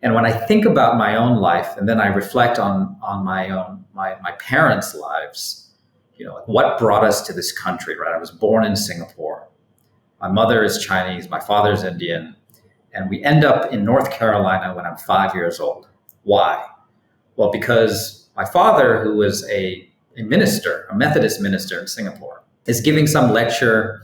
And when I think about my own life, and then I reflect on my parents' lives, like what brought us to this country, right? I was born in Singapore. My mother is Chinese, my father's Indian, and we end up in North Carolina when I'm 5 years old. Why? Well, because my father, who was a minister, a Methodist minister in Singapore, is giving some lecture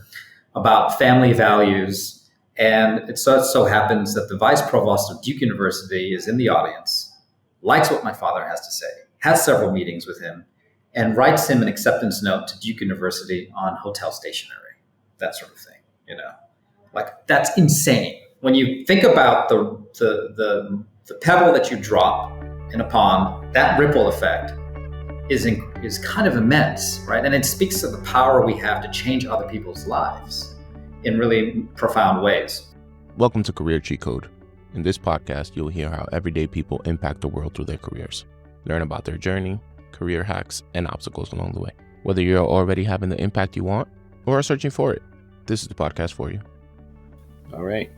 about family values. And it so happens that the vice provost of Duke University is in the audience, likes what my father has to say, has several meetings with him, and writes him an acceptance note to Duke University on hotel stationery, that sort of thing. Like that's insane. When you think about the pebble that you drop in a pond, that ripple effect is kind of immense, right? And it speaks to the power we have to change other people's lives in really profound ways. Welcome to Career Cheat Code. In this podcast, you'll hear how everyday people impact the world through their careers. Learn about their journey, career hacks, and obstacles along the way. Whether you're already having the impact you want or are searching for it, this is the podcast for you. All right.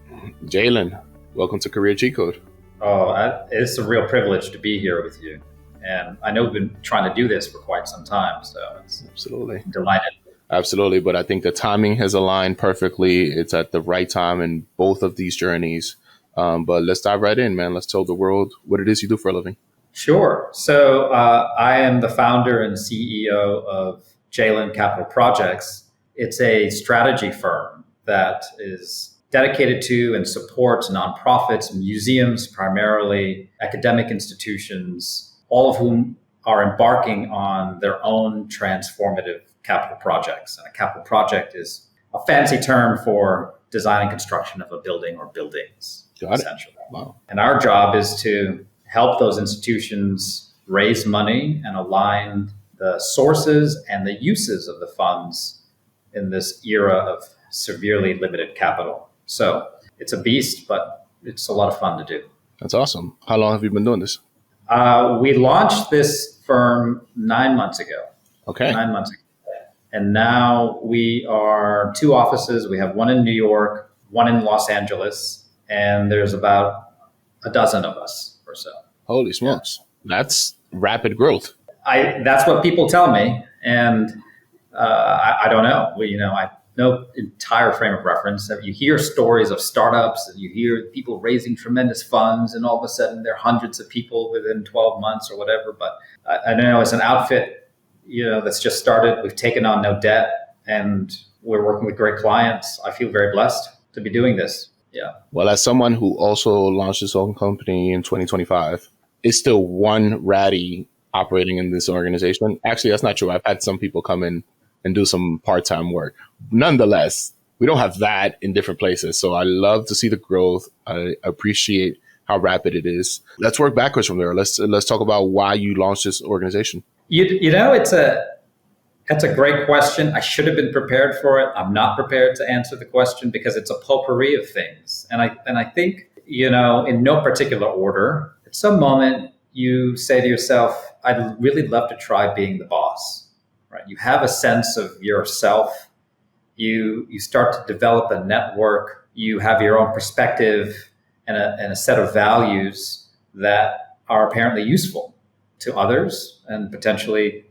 Jhaelen, welcome to Career Cheat Code. It's a real privilege to be here with you. And I know we've been trying to do this for quite some time, so it's absolutely delighted. Absolutely. But I think the timing has aligned perfectly. It's at the right time in both of these journeys. But let's dive right in, man. Let's tell the world what it is you do for a living. Sure. So I am the founder and CEO of Jhaelen Capital Projects. It's a strategy firm that is dedicated to and supports nonprofits, museums, primarily academic institutions, all of whom are embarking on their own transformative capital projects. And a capital project is a fancy term for design and construction of a building or buildings, essentially. Wow. And our job is to help those institutions raise money and align the sources and the uses of the funds in this era of severely limited capital. So it's a beast, but it's a lot of fun to do. That's awesome. How long have you been doing this? We launched this firm 9 months ago. Okay. 9 months ago. And now we are 2 offices. We have one in New York, one in Los Angeles, and there's about a dozen of us or so. Holy smokes. That's rapid growth. That's what people tell me. And I don't know. I no entire frame of reference. You hear stories of startups and you hear people raising tremendous funds and all of a sudden there are hundreds of people within 12 months or whatever. But I know as an outfit, that's just started. We've taken on no debt and we're working with great clients. I feel very blessed to be doing this. Yeah. Well, as someone who also launched his own company in 2025, it's still one Radhy operating in this organization. Actually, that's not true. I've had some people come in and do some part-time work. Nonetheless, we don't have that in different places. So I love to see the growth. I appreciate how rapid it is. Let's work backwards from there. Let's talk about why you launched this organization. It's a great question. I should have been prepared for it. I'm not prepared to answer the question because it's a potpourri of things. And I think, in no particular order, at some moment you say to yourself, I'd really love to try being the boss. Right? You have a sense of yourself. You start to develop a network. You have your own perspective and a set of values that are apparently useful to others and potentially,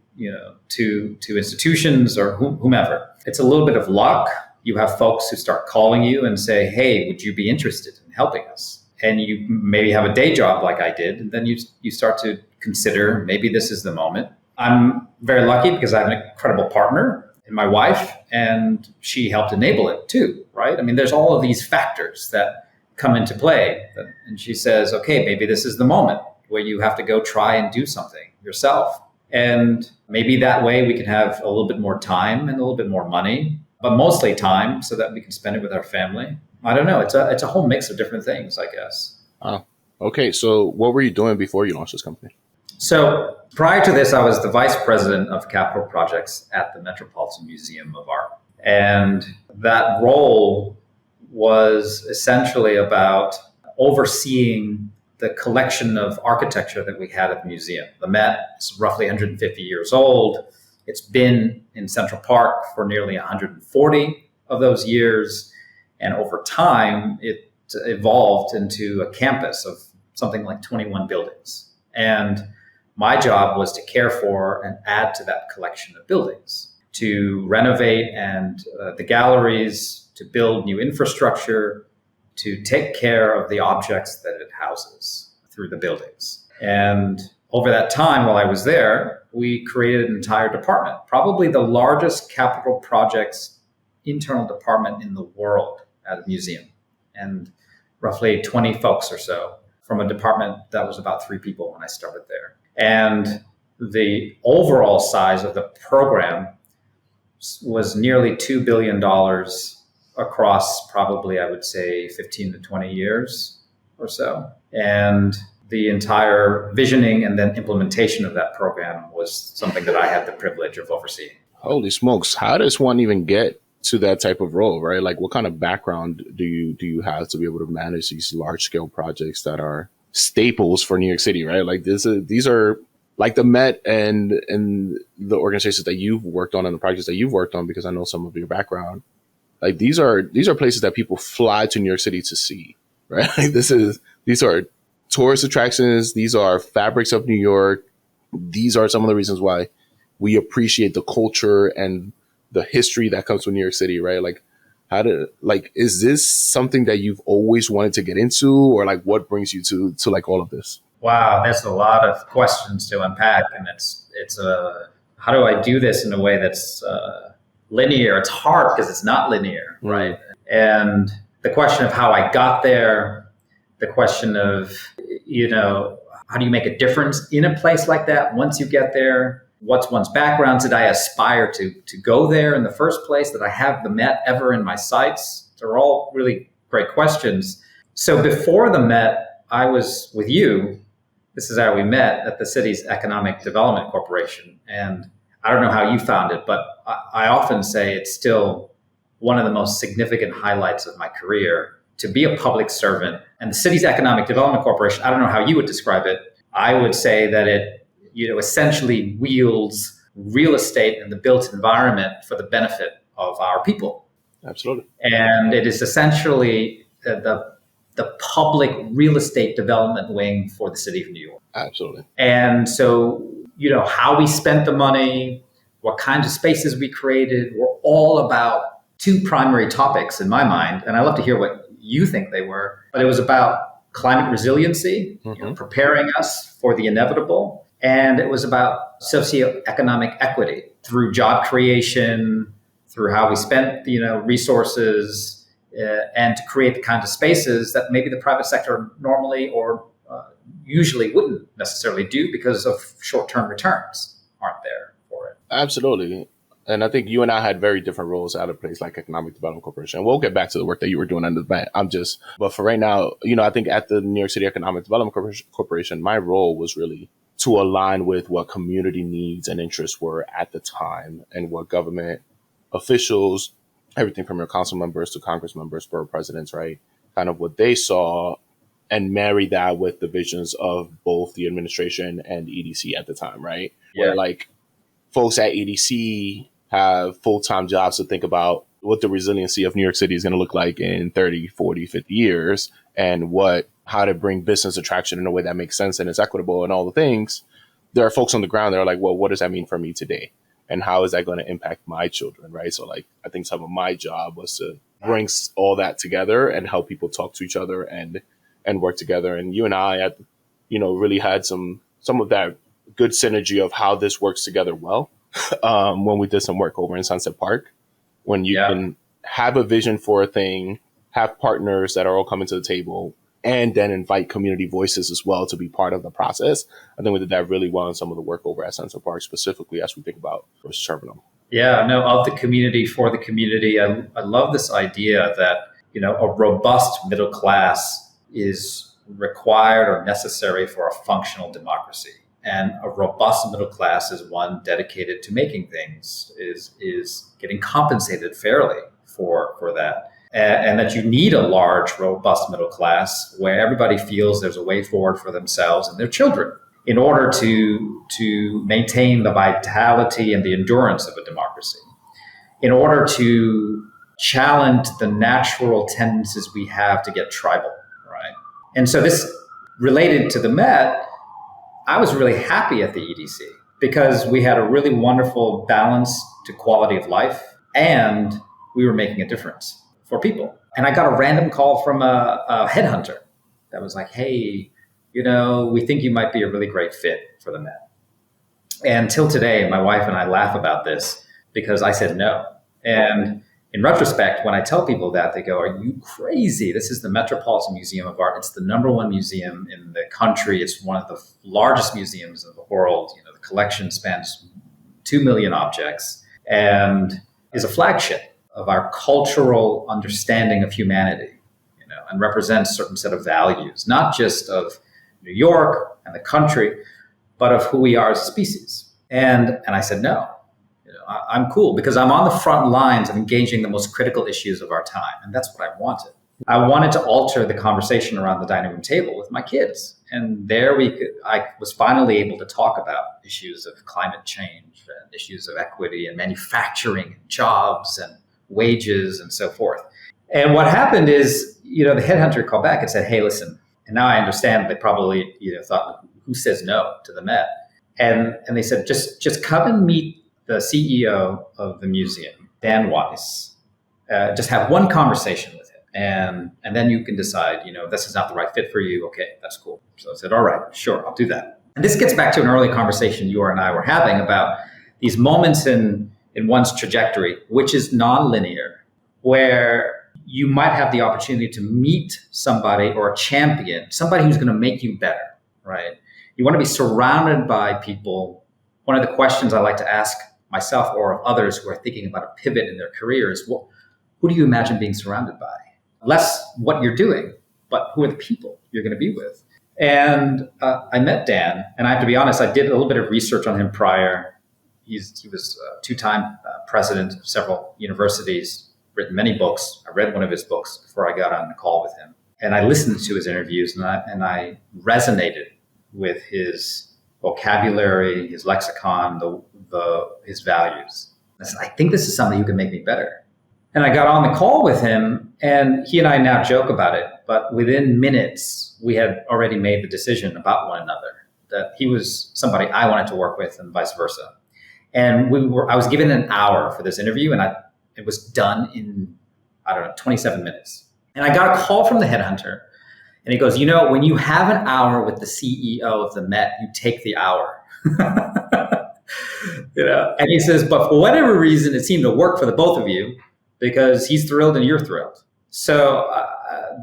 to institutions or whomever. It's a little bit of luck. You have folks who start calling you and say, hey, would you be interested in helping us? And you maybe have a day job like I did. And then you start to consider maybe this is the moment. I'm very lucky because I have an incredible partner in my wife, and she helped enable it too, right? I mean, there's all of these factors that come into play. And she says, okay, maybe this is the moment where you have to go try and do something yourself. And maybe that way we can have a little bit more time and a little bit more money, but mostly time so that we can spend it with our family. I don't know. It's a whole mix of different things, I guess. Okay. So what were you doing before you launched this company? So prior to this, I was the vice president of capital projects at the Metropolitan Museum of Art. And that role was essentially about overseeing the collection of architecture that we had at the museum. The Met is roughly 150 years old. It's been in Central Park for nearly 140 of those years. And over time, it evolved into a campus of something like 21 buildings. And my job was to care for and add to that collection of buildings, to renovate and the galleries, to build new infrastructure, to take care of the objects that it houses through the buildings. And over that time while I was there, we created an entire department, probably the largest capital projects internal department in the world at a museum, and roughly 20 folks or so from a department that was about 3 people when I started there. And the overall size of the program was nearly $2 billion across probably, I would say, 15 to 20 years or so. And the entire visioning and then implementation of that program was something that I had the privilege of overseeing. Holy smokes. How does one even get to that type of role, right? Like, what kind of background do you have to be able to manage these large scale projects that are staples for New York City, right? Like, these are like the Met and the organizations that you've worked on and the projects that you've worked on, because I know some of your background. Like, these are places that people fly to New York City to see, right? Like, these are tourist attractions. These are fabrics of New York. These are some of the reasons why we appreciate the culture and the history that comes with New York City, right? Like, is this something that you've always wanted to get into, or like what brings you to like all of this? Wow, there's a lot of questions to unpack, and it's how do I do this in a way that's linear? It's hard because it's not linear, right? And the question of how I got there, the question of, how do you make a difference in a place like that once you get there? What's one's background? Did I aspire to go there in the first place? Did I have the Met ever in my sights? They're all really great questions. So before the Met, I was with you. This is how we met, at the city's Economic Development Corporation. And I don't know how you found it, but I often say it's still one of the most significant highlights of my career, to be a public servant. And the city's Economic Development Corporation, I don't know how you would describe it. I would say that it essentially wields real estate and the built environment for the benefit of our people. Absolutely. And it is essentially the public real estate development wing for the city of New York. Absolutely. And so, how we spent the money, what kinds of spaces we created, were all about 2 primary topics in my mind. And I love to hear what you think they were. But it was about climate resiliency, preparing us for the inevitable. And it was about socioeconomic equity through job creation, through how we spent, resources, and to create the kinds of spaces that maybe the private sector normally or usually wouldn't necessarily do because of short-term returns aren't there for it. Absolutely. And I think you and I had very different roles at a place like Economic Development Corporation. We'll get back to the work that you were doing under the bank. But for right now, I think at the New York City Economic Development Corporation, my role was really to align with what community needs and interests were at the time, and what government officials, everything from your council members to Congress members, borough presidents, right? Kind of what they saw, and marry that with the visions of both the administration and EDC at the time, right? Yeah. Where like folks at EDC have full-time jobs to think about what the resiliency of New York City is going to look like in 30, 40, 50 years, and how to bring business attraction in a way that makes sense and is equitable and all the things. There are folks on the ground that are like, well, what does that mean for me today? And how is that going to impact my children, right? So like, I think some of my job was to bring all that together and help people talk to each other and work together. And you and I really had some of that good synergy of how this works together well when we did some work over in Sunset Park, when you can have a vision for a thing, have partners that are all coming to the table, and then invite community voices as well to be part of the process. I think we did that really well in some of the work over at Sunset Park, specifically as we think about First Terminal. Yeah, no, of the community, for the community. I love this idea that, a robust middle class is required or necessary for a functional democracy. And a robust middle class is one dedicated to making things, is getting compensated fairly for that. And that you need a large, robust middle class where everybody feels there's a way forward for themselves and their children in order to maintain the vitality and the endurance of a democracy, in order to challenge the natural tendencies we have to get tribal, right? And so this related to the Met, I was really happy at the EDC because we had a really wonderful balance to quality of life and we were making a difference for people. And I got a random call from a headhunter that was like, hey, we think you might be a really great fit for the Met. And till today, my wife and I laugh about this because I said no. And in retrospect, when I tell people that, they go, are you crazy? This is the Metropolitan Museum of Art. It's the #1 museum in the country. It's one of the largest museums in the world. The collection spans 2 million objects and is a flagship of our cultural understanding of humanity, and represents a certain set of values, not just of New York and the country, but of who we are as a species. And I said, no, I'm cool because I'm on the front lines of engaging the most critical issues of our time. And that's what I wanted. I wanted to alter the conversation around the dining room table with my kids. And there I was finally able to talk about issues of climate change and issues of equity and manufacturing and jobs and wages and so forth. And what happened is, the headhunter called back and said, hey, listen, and now I understand they probably, thought, who says no to the Met? And they said, just come and meet the CEO of the museum, Dan Weiss. Just have one conversation with him. And then you can decide, this is not the right fit for you. Okay, that's cool. So I said, all right, sure, I'll do that. And this gets back to an early conversation you and I were having about these moments in one's trajectory, which is nonlinear, where you might have the opportunity to meet somebody or a champion, somebody who's going to make you better, right? You want to be surrounded by people. One of the questions I like to ask myself or others who are thinking about a pivot in their career is, well, who do you imagine being surrounded by? Less what you're doing, but who are the people you're going to be with? And I met Dan, and I have to be honest, I did a little bit of research on him prior. He was a 2-time president of several universities, written many books. I read one of his books before I got on the call with him. And I listened to his interviews, and I resonated with his vocabulary, his lexicon, his values. I said, I think this is somebody who can make me better. And I got on the call with him, and he and I now joke about it, but within minutes, we had already made the decision about one another, that he was somebody I wanted to work with and vice versa. And I was given an hour for this interview, and it was done in, 27 minutes. And I got a call from the headhunter, and he goes, when you have an hour with the CEO of the Met, you take the hour. And he says, but for whatever reason, it seemed to work for the both of you because he's thrilled and you're thrilled. So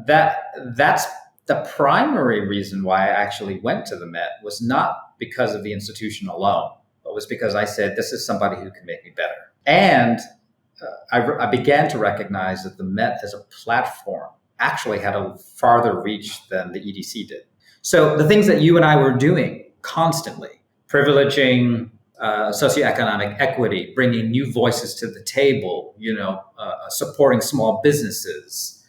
that's the primary reason why I actually went to the Met, was not because of the institution alone, but was because I said, this is somebody who can make me better. And I began to recognize that the Met as a platform actually had a farther reach than the EDC did. So the things that you and I were doing constantly, privileging socioeconomic equity, bringing new voices to the table, supporting small businesses,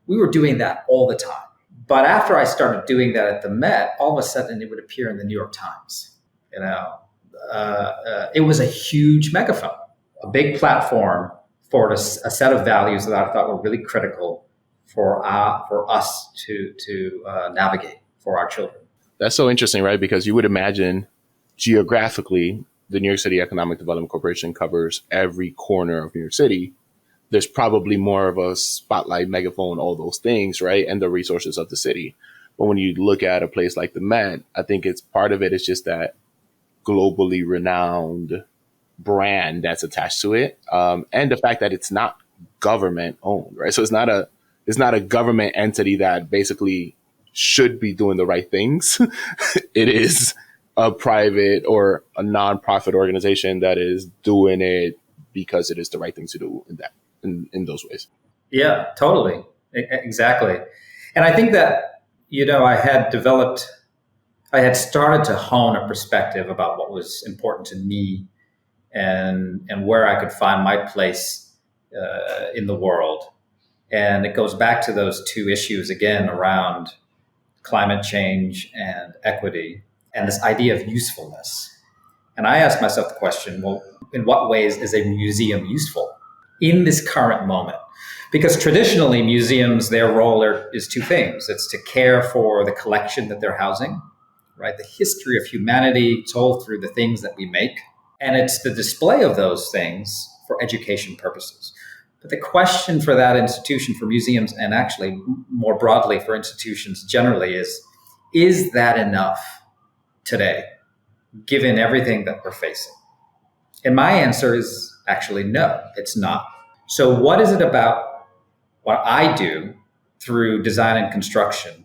we were doing that all the time. But after I started doing that at the Met, all of a sudden it would appear in the New York Times. It was a huge megaphone, a big platform for a set of values that I thought were really critical for us to navigate for our children. That's so interesting, right? Because you would imagine geographically, the New York City Economic Development Corporation covers every corner of New York City. There's probably more of a spotlight, megaphone, all those things, right? And the resources of the city. But when you look at a place like the Met, I think it's part of it is just that globally renowned brand that's attached to it. And the fact that it's not government owned, right? So it's not a government entity that basically should be doing the right things. It is a private or a nonprofit organization that is doing it because it is the right thing to do in those ways. Yeah, totally. Exactly. And I think that, I had started to hone a perspective about what was important to me and where I could find my place in the world. And it goes back to those two issues again around climate change and equity and this idea of usefulness. And I asked myself the question, well, in what ways is a museum useful? in this current moment. Because traditionally, museums, their role is two things. It's to care for the collection that they're housing, right? The history of humanity told through the things that we make. And it's the display of those things for education purposes. But the question for that institution, for museums, and actually more broadly for institutions generally is that enough today, given everything that we're facing? And my answer is actually no, it's not. So what is it about what I do through design and construction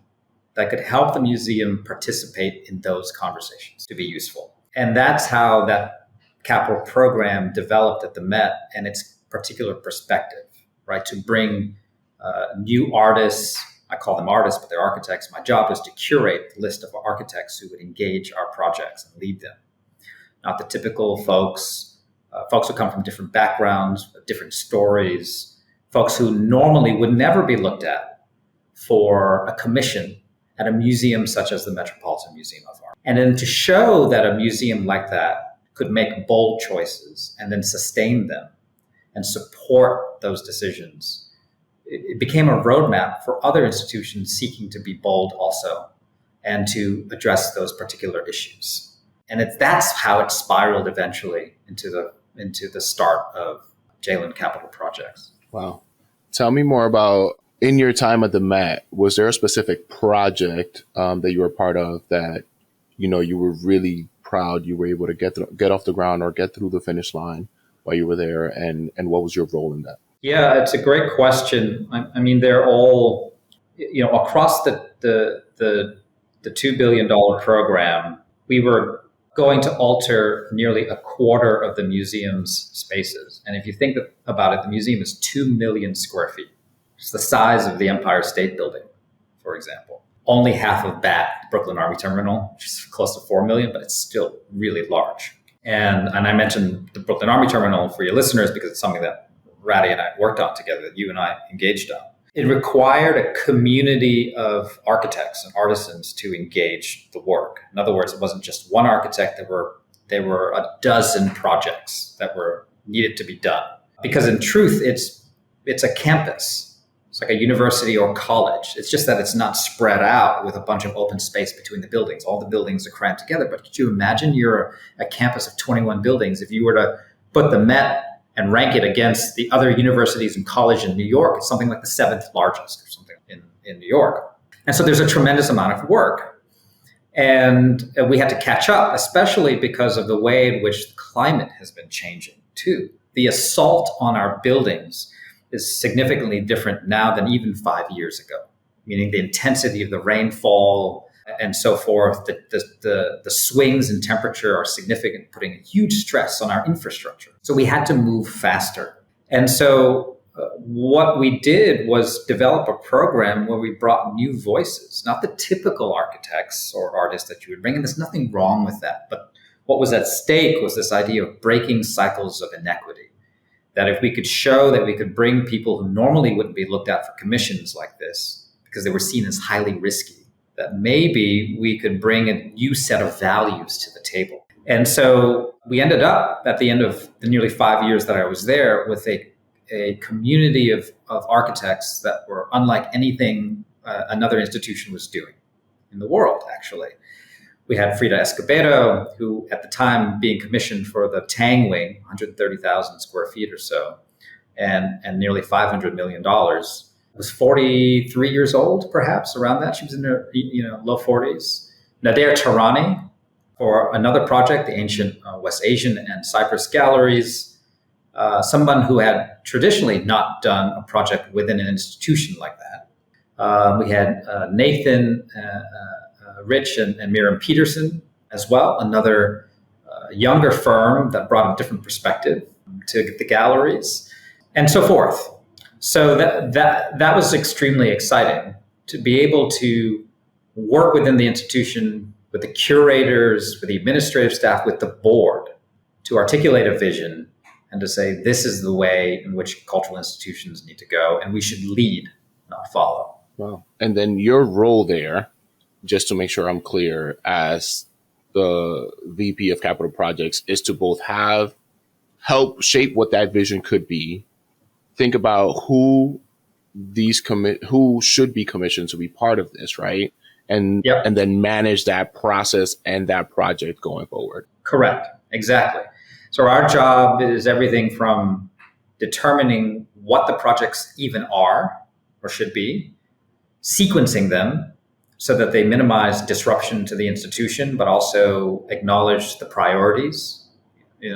that could help the museum participate in those conversations to be useful? And that's how that capital program developed at the Met and its particular perspective, right? To bring new artists. I call them artists, but they're architects. My job is to curate the list of architects who would engage our projects and lead them. Not the typical folks who come from different backgrounds, different stories, folks who normally would never be looked at for a commission at a museum such as the Metropolitan Museum of Art. And then to show that a museum like that could make bold choices and then sustain them and support those decisions, it became a roadmap for other institutions seeking to be bold also and to address those particular issues. And that's how it spiraled eventually into the start of Jhaelen Capital Projects. Wow. Tell me more about, in your time at the Met, was there a specific project that you were part of that, you were really proud you were able to get off the ground or get through the finish line while you were there? And what was your role in that? Yeah, it's a great question. I mean, they're all, across the $2 billion program, we were going to alter nearly a quarter of the museum's spaces. And if you think about it, the museum is 2 million square feet. It's the size of the Empire State Building, for example. Only half of BAT, Brooklyn Army Terminal, which is close to 4 million, but it's still really large. And I mentioned the Brooklyn Army Terminal for your listeners because it's something that Radhy and I worked on together, that you and I engaged on. It required a community of architects and artisans to engage the work. In other words, it wasn't just one architect. There were a dozen projects that were needed to be done. Because in truth, it's a campus. It's like a university or college. It's just that it's not spread out with a bunch of open space between the buildings. All the buildings are crammed together. But could you imagine you're a campus of 21 buildings? If you were to put the Met and rank it against the other universities and college in New York, it's something like the 7th largest or something in New York. And so there's a tremendous amount of work. And we had to catch up, especially because of the way in which the climate has been changing too. The assault on our buildings is significantly different now than even 5 years ago, meaning the intensity of the rainfall and so forth, the swings in temperature are significant, putting a huge stress on our infrastructure. So we had to move faster. And so what we did was develop a program where we brought new voices, not the typical architects or artists that you would bring. And there's nothing wrong with that. But what was at stake was this idea of breaking cycles of inequity. That if we could show that we could bring people who normally wouldn't be looked at for commissions like this, because they were seen as highly risky, that maybe we could bring a new set of values to the table. And so we ended up at the end of the nearly 5 years that I was there with a community of architects that were unlike anything another institution was doing in the world, actually. We had Frida Escobedo, who at the time being commissioned for the Tang Wing, 130,000 square feet or so, and nearly $500 million, was 43 years old, perhaps, around that. She was in her low 40s. Nader Tarani for another project, the ancient West Asian and Cyprus galleries, someone who had traditionally not done a project within an institution like that. We had Nathan, Rich, and Miriam Peterson as well, another younger firm that brought a different perspective to the galleries, and so forth. So that was extremely exciting to be able to work within the institution with the curators, with the administrative staff, with the board to articulate a vision and to say, this is the way in which cultural institutions need to go, and we should lead, not follow. Wow. And then your role there, just to make sure I'm clear, as the VP of Capital Projects, is to both help shape what that vision could be, think about who who should be commissioned to be part of this, right? And Yep. and then manage that process and that project going forward. Correct. Exactly. So our job is everything from determining what the projects even are or should be, sequencing them so that they minimize disruption to the institution, but also acknowledge the priorities.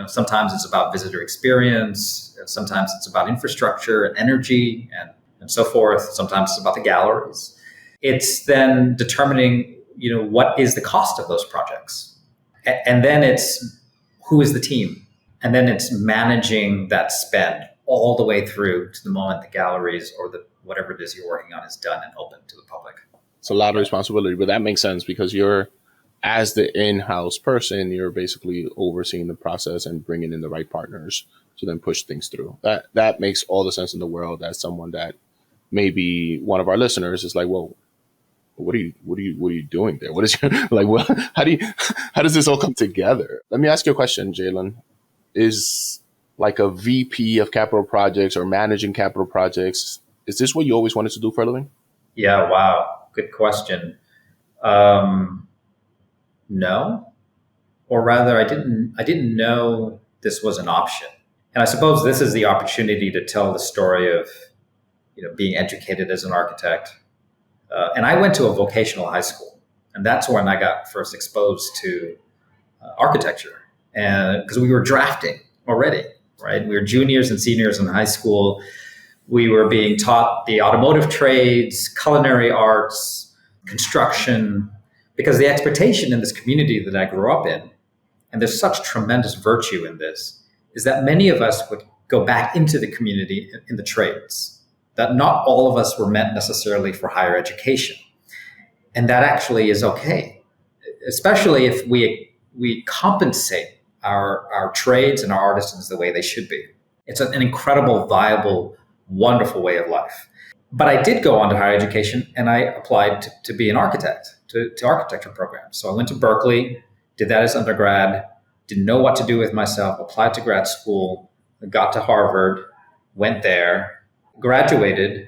Sometimes it's about visitor experience. Sometimes it's about infrastructure and energy and so forth. Sometimes it's about the galleries. It's then determining, what is the cost of those projects? And then it's who is the team? And then it's managing that spend all the way through to the moment the galleries or whatever it is you're working on is done and open to the public. It's a lot of responsibility, but that makes sense because you're, as the in-house person, you're basically overseeing the process and bringing in the right partners to then push things through. That makes all the sense in the world. As someone that maybe one of our listeners is like, well, what are you doing there? What is your, like, well, how does this all come together? Let me ask you a question, Jhaelen. Is like a VP of capital projects or managing capital projects, is this what you always wanted to do for a living? Yeah. Wow. Good question. No, or rather I didn't know this was an option. And I suppose this is the opportunity to tell the story of, being educated as an architect. And I went to a vocational high school, and that's when I got first exposed to architecture. And because we were drafting already, right? We were juniors and seniors in high school. We were being taught the automotive trades, culinary arts, construction, because the expectation in this community that I grew up in, and there's such tremendous virtue in this, is that many of us would go back into the community in the trades, that not all of us were meant necessarily for higher education. And that actually is okay, especially if we compensate our trades and our artisans the way they should be. It's an incredible, viable, wonderful way of life. But I did go on to higher education, and I applied to be an architect, to architecture programs. So I went to Berkeley, did that as undergrad, didn't know what to do with myself, applied to grad school, got to Harvard, went there, graduated,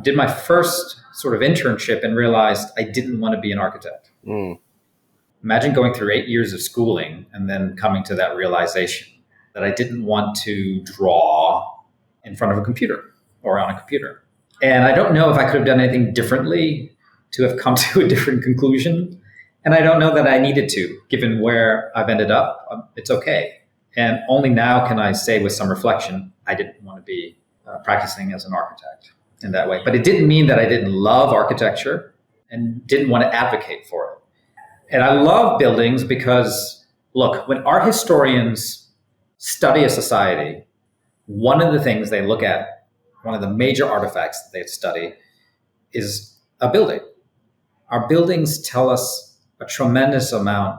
did my first sort of internship and realized I didn't want to be an architect. Imagine going through 8 years of schooling and then coming to that realization that I didn't want to draw in front of a computer or on a computer. And I don't know if I could have done anything differently to have come to a different conclusion. And I don't know that I needed to, given where I've ended up. It's okay. And only now can I say with some reflection, I didn't want to be practicing as an architect in that way. But it didn't mean that I didn't love architecture and didn't want to advocate for it. And I love buildings because, look, when art historians study a society, one of the things they look at, one of the major artifacts that they study is a building. Our buildings tell us a tremendous amount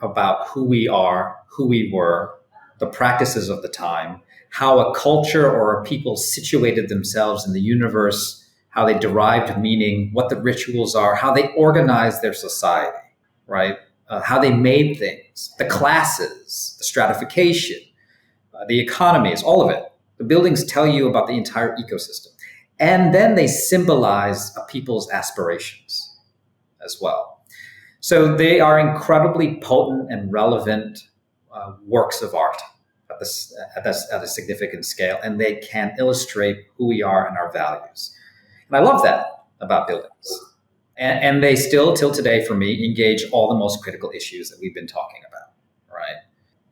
about who we are, who we were, the practices of the time, how a culture or a people situated themselves in the universe, how they derived meaning, what the rituals are, how they organized their society, right? How they made things, the classes, the stratification, the economies, all of it. The buildings tell you about the entire ecosystem. And then they symbolize a people's aspirations as well. So they are incredibly potent and relevant works of art at a significant scale, and they can illustrate who we are and our values. And I love that about buildings. And they still, till today, for me, engage all the most critical issues that we've been talking about, right?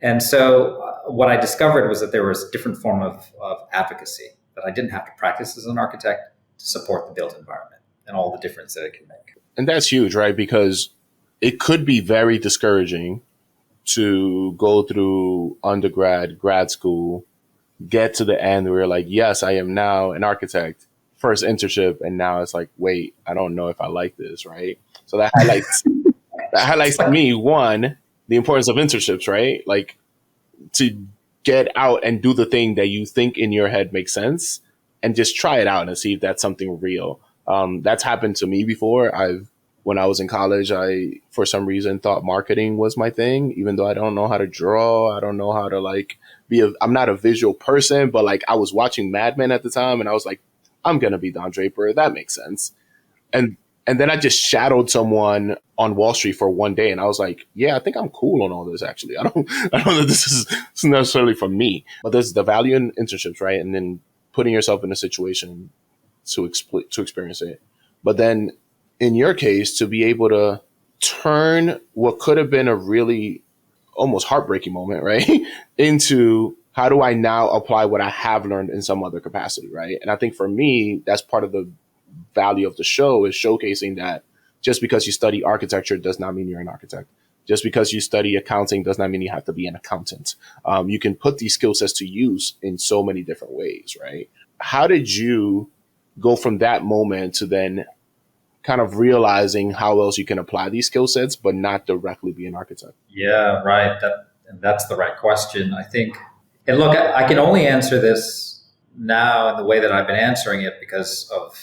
And so what I discovered was that there was a different form of advocacy, that I didn't have to practice as an architect to support the built environment and all the difference that it can make. And that's huge, right? Because it could be very discouraging to go through undergrad, grad school, get to the end where you're like, yes, I am now an architect, first internship, and now it's like, wait, I don't know if I like this, right? So that highlights to me, one, the importance of internships, right? Like to get out and do the thing that you think in your head makes sense and just try it out and see if that's something real. That's happened to me before. I've when I was in college, I, for some reason, thought marketing was my thing, even though I don't know how to draw. I don't know how to I'm not a visual person, but like I was watching Mad Men at the time and I was like, I'm going to be Don Draper. That makes sense. And then I just shadowed someone on Wall Street for one day. And I was like, yeah, I think I'm cool on all this, actually. I don't know this is necessarily for me, but there's the value in internships, right? And then putting yourself in a situation to experience it. But then in your case, to be able to turn what could have been a really almost heartbreaking moment, right, into how do I now apply what I have learned in some other capacity, right? And I think for me, that's part of the value of the show, is showcasing that just because you study architecture does not mean you're an architect. Just because you study accounting does not mean you have to be an accountant. You can put these skill sets to use in so many different ways, right? How did you go from that moment to then kind of realizing how else you can apply these skill sets, but not directly be an architect? Yeah, right. That's the right question, I think. And look, I can only answer this now in the way that I've been answering it because of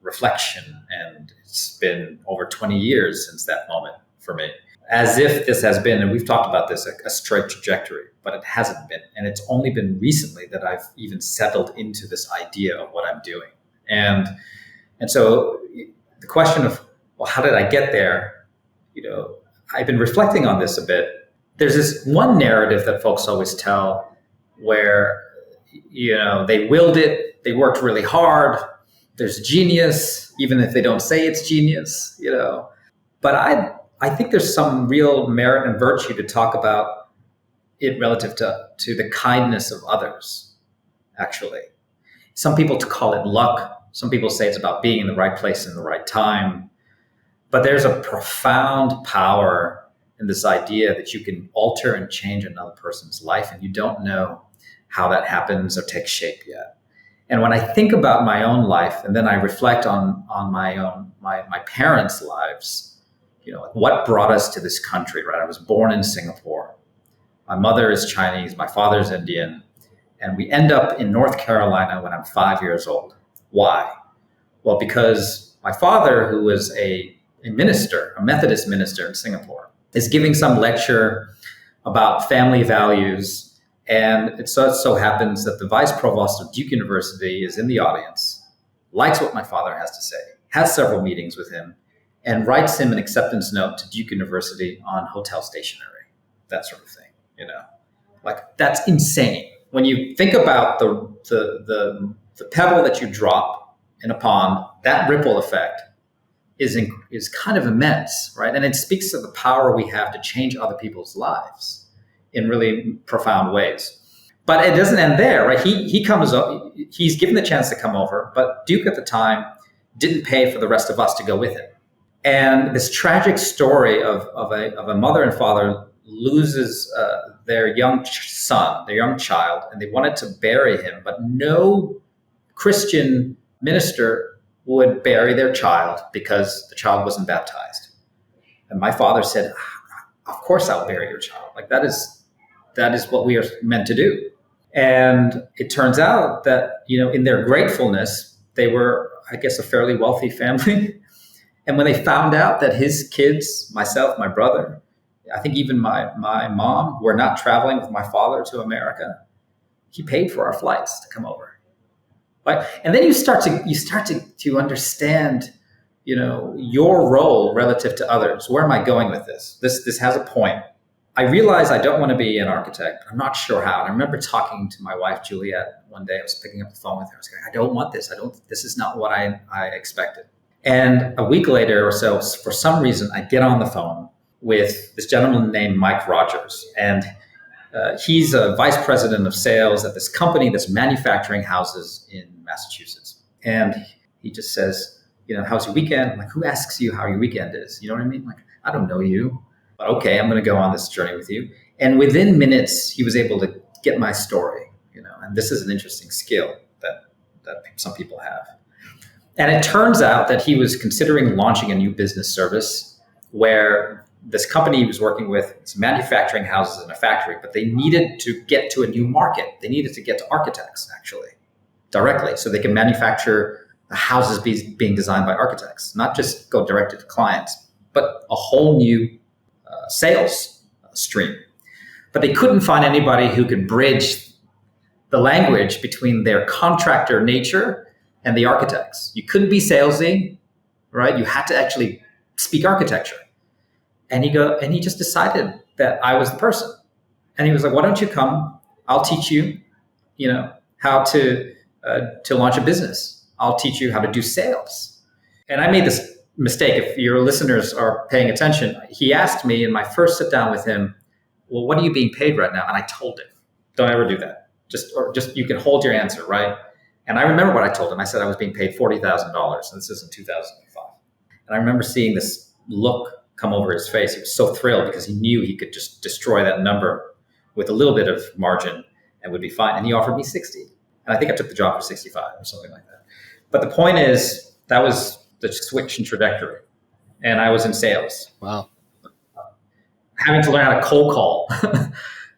reflection. And it's been over 20 years since that moment for me. As if this has been, and we've talked about this, a straight trajectory, but it hasn't been. And it's only been recently that I've even settled into this idea of what I'm doing. And so the question of, well, how did I get there? I've been reflecting on this a bit. There's this one narrative that folks always tell where, they willed it, they worked really hard, there's genius, even if they don't say it's genius, But I think there's some real merit and virtue to talk about it relative to the kindness of others, actually. Some people call it luck. Some people say it's about being in the right place in the right time. But there's a profound power in this idea that you can alter and change another person's life, and you don't know how that happens or takes shape yet. And when I think about my own life, and then I reflect on my parents' lives, what brought us to this country, right? I was born in Singapore. My mother is Chinese, my father's Indian, and we end up in North Carolina when I'm 5 years old. Why? Well, because my father, who was a minister, a Methodist minister in Singapore, is giving some lecture about family values. And it so happens that the vice provost of Duke University is in the audience, likes what my father has to say, has several meetings with him, and writes him an acceptance note to Duke University on hotel stationery, that sort of thing. Like, that's insane. When you think about the pebble that you drop in a pond, that ripple effect is kind of immense, right? And it speaks to the power we have to change other people's lives in really profound ways. But it doesn't end there, right? He comes up, he's given the chance to come over, but Duke at the time didn't pay for the rest of us to go with him. And this tragic story of a mother and father loses their young son, their young child, and they wanted to bury him, but no Christian minister would bury their child because the child wasn't baptized. And my father said, of course I'll bury your child. Like, that is what we are meant to do. And it turns out that, in their gratefulness, they were, I guess, a fairly wealthy family. And when they found out that his kids, myself, my brother, I think even my mom, were not traveling with my father to America, he paid for our flights to come over. Right? And then you start to understand, your role relative to others. Where am I going with this? This has a point. I realize I don't want to be an architect. I'm not sure how. And I remember talking to my wife, Juliet, one day. I was picking up the phone with her. I was going, I don't want this. This is not what I expected. And a week later or so, for some reason, I get on the phone with this gentleman named Mike Rogers. And he's a vice president of sales at this company that's manufacturing houses in Massachusetts. And he just says, how's your weekend? I'm like, who asks you how your weekend is? You know what I mean? Like, I don't know you. But okay, I'm going to go on this journey with you. And within minutes, he was able to get my story, and this is an interesting skill that some people have. And it turns out that he was considering launching a new business service where this company he was working with is manufacturing houses in a factory, but they needed to get to a new market. They needed to get to architects, actually, directly, so they can manufacture houses being designed by architects, not just go directly to clients, but a whole new sales stream. But they couldn't find anybody who could bridge the language between their contractor nature and the architects. You couldn't be salesy, right? You had to actually speak architecture. And he just decided that I was the person. And he was like, why don't you come? I'll teach you, how to launch a business. I'll teach you how to do sales. And I made this mistake. If your listeners are paying attention, he asked me in my first sit down with him, well, what are you being paid right now? And I told him, don't ever do that. Just you can hold your answer, right? And I remember what I told him. I said I was being paid $40,000, and this is in 2005. And I remember seeing this look come over his face. He was so thrilled because he knew he could just destroy that number with a little bit of margin and would be fine. And he offered me 60. And I think I took the job for 65 or something like that. But the point is, that was the switch in trajectory. And I was in sales. Wow. Having to learn how to cold call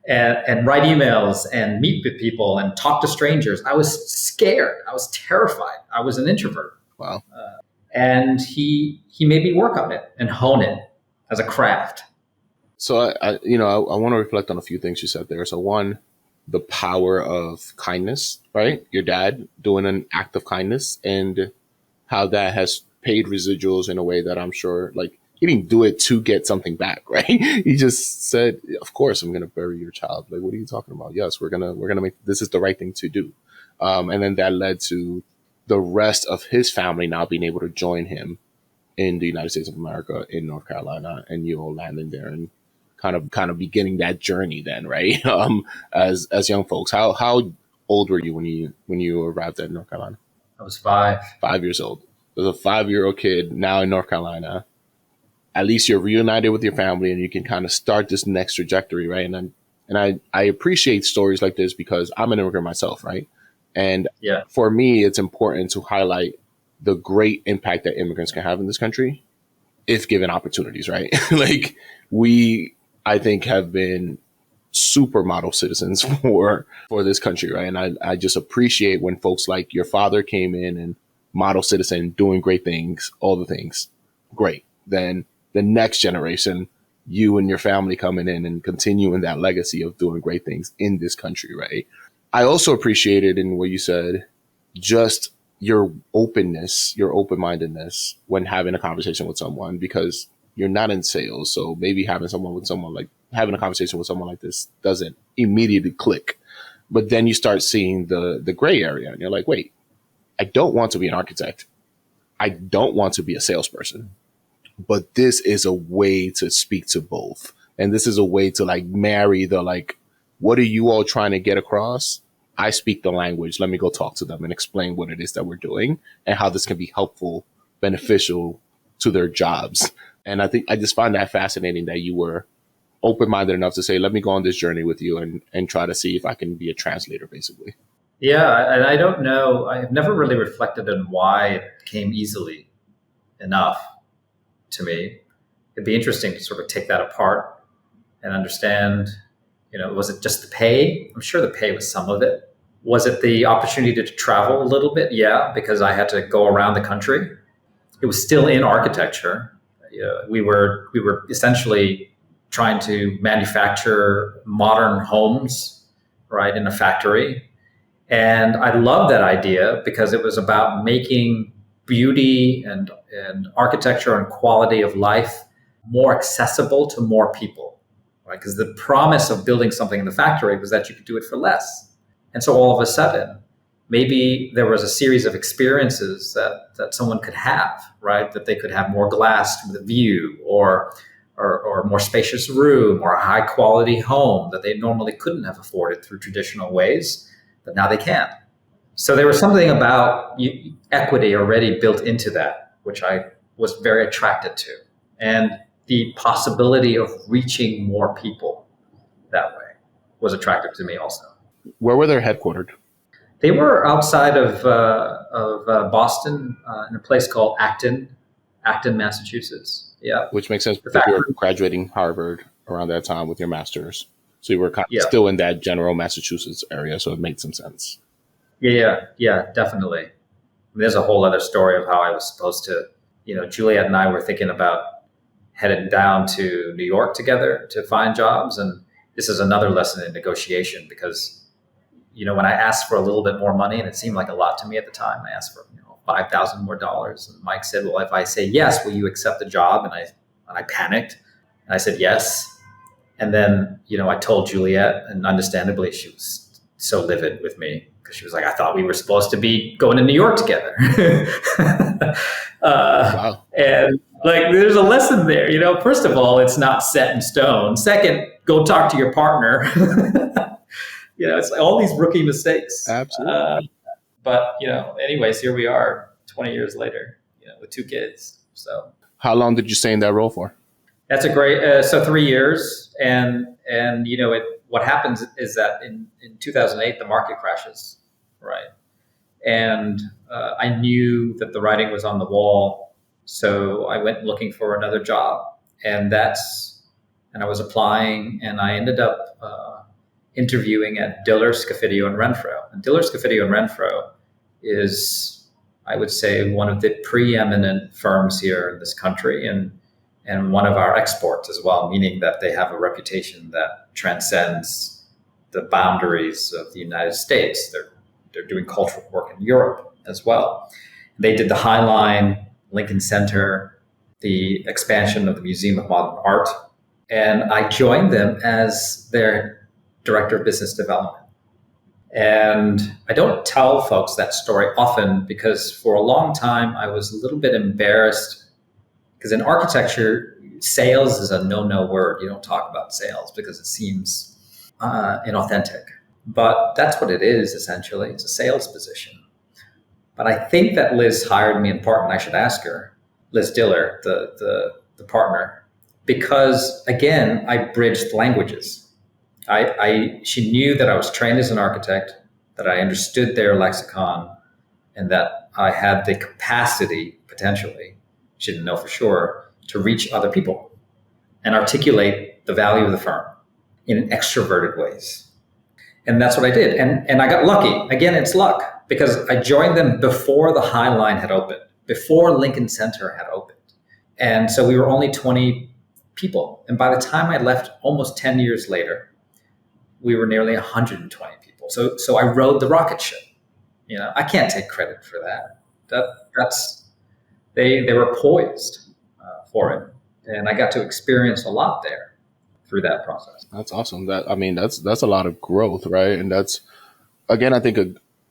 and write emails and meet with people and talk to strangers. I was scared. I was terrified. I was an introvert. Wow. And he made me work on it and hone it as a craft. So I want to reflect on a few things you said there. So one, the power of kindness, right? Your dad doing an act of kindness and how that has paid residuals in a way that I'm sure, like, he didn't do it to get something back, right? He just said, of course, I'm going to bury your child. Like, what are you talking about? Yes, we're going to make, this is the right thing to do. And then that led to the rest of his family now being able to join him in the United States of America, in North Carolina, and you all landing there and kind of beginning that journey then, right? As young folks, how old were you when you arrived at North Carolina? I was 5. 5 years old. There's a 5-year-old kid now in North Carolina. At least you're reunited with your family and you can kind of start this next trajectory, right? And I appreciate stories like this because I'm an immigrant myself, right? And for me, it's important to highlight the great impact that immigrants can have in this country if given opportunities, right? Like, we, I think, have been super model citizens for this country, right? And I just appreciate when folks like your father came in and model citizen, doing great things, all the things, great. Then the next generation, you and your family coming in and continuing that legacy of doing great things in this country, right? I also appreciated in what you said, just your openness, your open-mindedness when having a conversation with someone, because you're not in sales. So maybe having a conversation with someone like this doesn't immediately click. But then you start seeing the gray area and you're like, wait, I don't want to be an architect. I don't want to be a salesperson. But this is a way to speak to both. And this is a way to like marry the like, what are you all trying to get across? I speak the language. Let me go talk to them and explain what it is that we're doing and how this can be helpful, beneficial to their jobs. And I think I just find that fascinating that you were open-minded enough to say, let me go on this journey with you and try to see if I can be a translator, basically. Yeah. And I don't know, I've never really reflected on why it came easily enough to me. It'd be interesting to sort of take that apart and understand, was it just the pay? I'm sure the pay was some of it. Was it the opportunity to travel a little bit? Yeah, because I had to go around the country. It was still in architecture. We were essentially trying to manufacture modern homes, right, in a factory. And I love that idea because it was about making beauty and architecture and quality of life more accessible to more people, right? Because the promise of building something in the factory was that you could do it for less. And so all of a sudden, maybe there was a series of experiences that someone could have, right? That they could have more glass with a view or a more spacious room or a high quality home that they normally couldn't have afforded through traditional ways, but now they can. So there was something about equity already built into that, which I was very attracted to. And the possibility of reaching more people that way was attractive to me also. Where were they headquartered? They were outside of Boston in a place called Acton, Massachusetts. Yeah. Which makes sense because you were graduating Harvard around that time with your master's. So you were kind of still in that general Massachusetts area. So it made some sense. Yeah, definitely. There's a whole other story of how I was supposed to, Juliet and I were thinking about headed down to New York together to find jobs. And this is another lesson in negotiation because, when I asked for a little bit more money, and it seemed like a lot to me at the time, I asked for, $5,000 more. And Mike said, well, if I say yes, will you accept the job? And I panicked and I said, yes. And then, I told Juliet, and understandably, she was so livid with me because she was like, I thought we were supposed to be going to New York together. Wow. And there's a lesson there, first of all, it's not set in stone. Second, go talk to your partner. It's like all these rookie mistakes. Absolutely. But, anyways, here we are 20 years later, with 2 kids. So how long did you stay in that role for? that's a great, so 3 years. And what happens is that in 2008, the market crashes, right? And I knew that the writing was on the wall. So I went looking for another job, and I was applying, and I ended up interviewing at Diller, Scofidio and Renfro. And Diller, Scofidio and Renfro is, I would say, one of the preeminent firms here in this country, and one of our exports as well, meaning that they have a reputation that transcends the boundaries of the United States. They're doing cultural work in Europe as well. They did the High Line, Lincoln Center, the expansion of the Museum of Modern Art, and I joined them as their Director of Business Development. And I don't tell folks that story often because for a long time I was a little bit embarrassed because in architecture, sales is a no word. You don't talk about sales because it seems inauthentic. But that's what it is, essentially. It's a sales position. But I think that Liz hired me in part, and I should ask her, Liz Diller, the partner, because, again, I bridged languages. She knew that I was trained as an architect, that I understood their lexicon, and that I had the capacity, potentially, she didn't know for sure, to reach other people and articulate the value of the firm in extroverted ways. And that's what I did. And I got lucky. Again, it's luck, because I joined them before the High Line had opened, before Lincoln Center had opened. And so we were only 20 people. And by the time I left, almost 10 years later, we were nearly 120 people. So I rode the rocket ship. I can't take credit for that. They were poised for it. And I got to experience a lot there through that process. That's awesome. That's a lot of growth, right? And that's, again, I think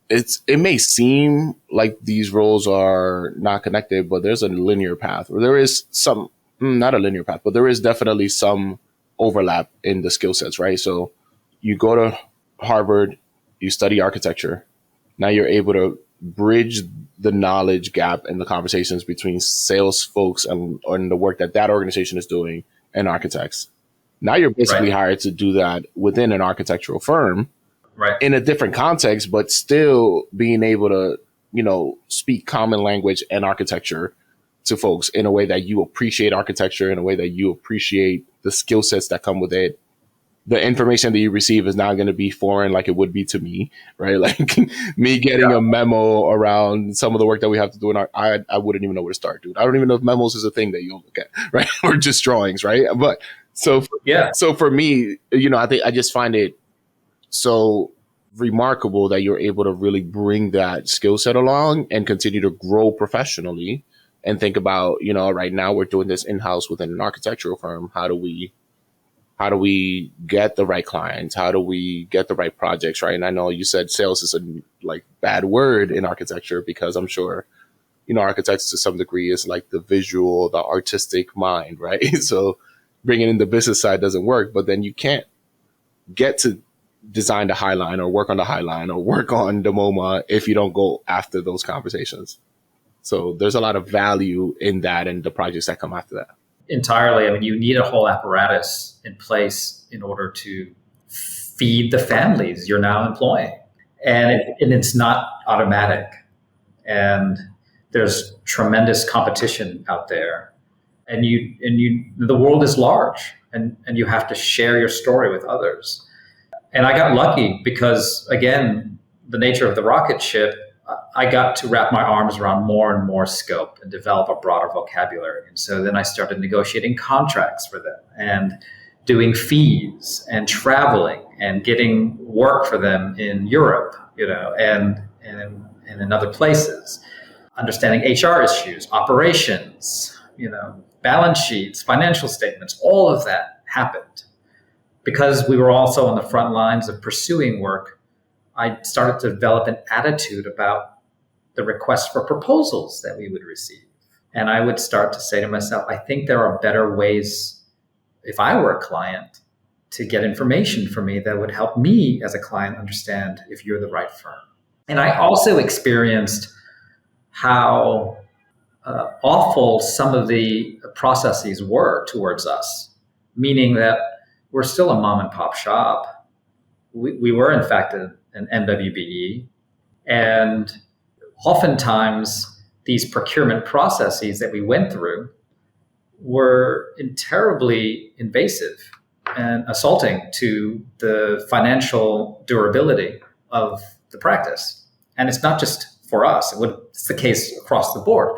it may seem like these roles are not connected, but there's a linear path, or there is some, not a linear path, but there is definitely some overlap in the skill sets, right? So you go to Harvard, you study architecture. Now you're able to bridge the knowledge gap and the conversations between sales folks and the work that organization is doing and architects. Now you're basically hired to do that within an architectural firm, right, in a different context, but still being able to, speak common language and architecture to folks in a way that you appreciate architecture, in a way that you appreciate the skill sets that come with it. The information that you receive is not going to be foreign like it would be to me, right? Like me getting a memo around some of the work that we have to do I wouldn't even know where to start, dude. I don't even know if memos is a thing that you'll look at, right? Or just drawings, right? But so for me, I just find it so remarkable that you're able to really bring that skill set along and continue to grow professionally and think about, right now we're doing this in-house within an architectural firm. How do we get the right clients? How do we get the right projects, right? And I know you said sales is a bad word in architecture because I'm sure, architects to some degree is like the visual, the artistic mind, right? So bringing in the business side doesn't work, but then you can't get to design the High Line or work on the High Line or work on the MoMA if you don't go after those conversations. So there's a lot of value in that and the projects that come after that. Entirely. I mean, you need a whole apparatus in place in order to feed the families you're now employing. And it's not automatic. And there's tremendous competition out there. And the world is large, and you have to share your story with others. And I got lucky because, again, the nature of the rocket ship, I got to wrap my arms around more and more scope and develop a broader vocabulary. And so then I started negotiating contracts for them and doing fees and traveling and getting work for them in Europe, and in other places, understanding HR issues, operations, balance sheets, financial statements, all of that happened. Because we were also on the front lines of pursuing work, I started to develop an attitude about the requests for proposals that we would receive. And I would start to say to myself, I think there are better ways, if I were a client, to get information from me that would help me as a client understand if you're the right firm. And I also experienced how awful some of the processes were towards us, meaning that we're still a mom and pop shop. We were, in fact, an MWBE. And oftentimes, these procurement processes that we went through were terribly invasive and assaulting to the financial durability of the practice. And it's not just for us, it's the case across the board.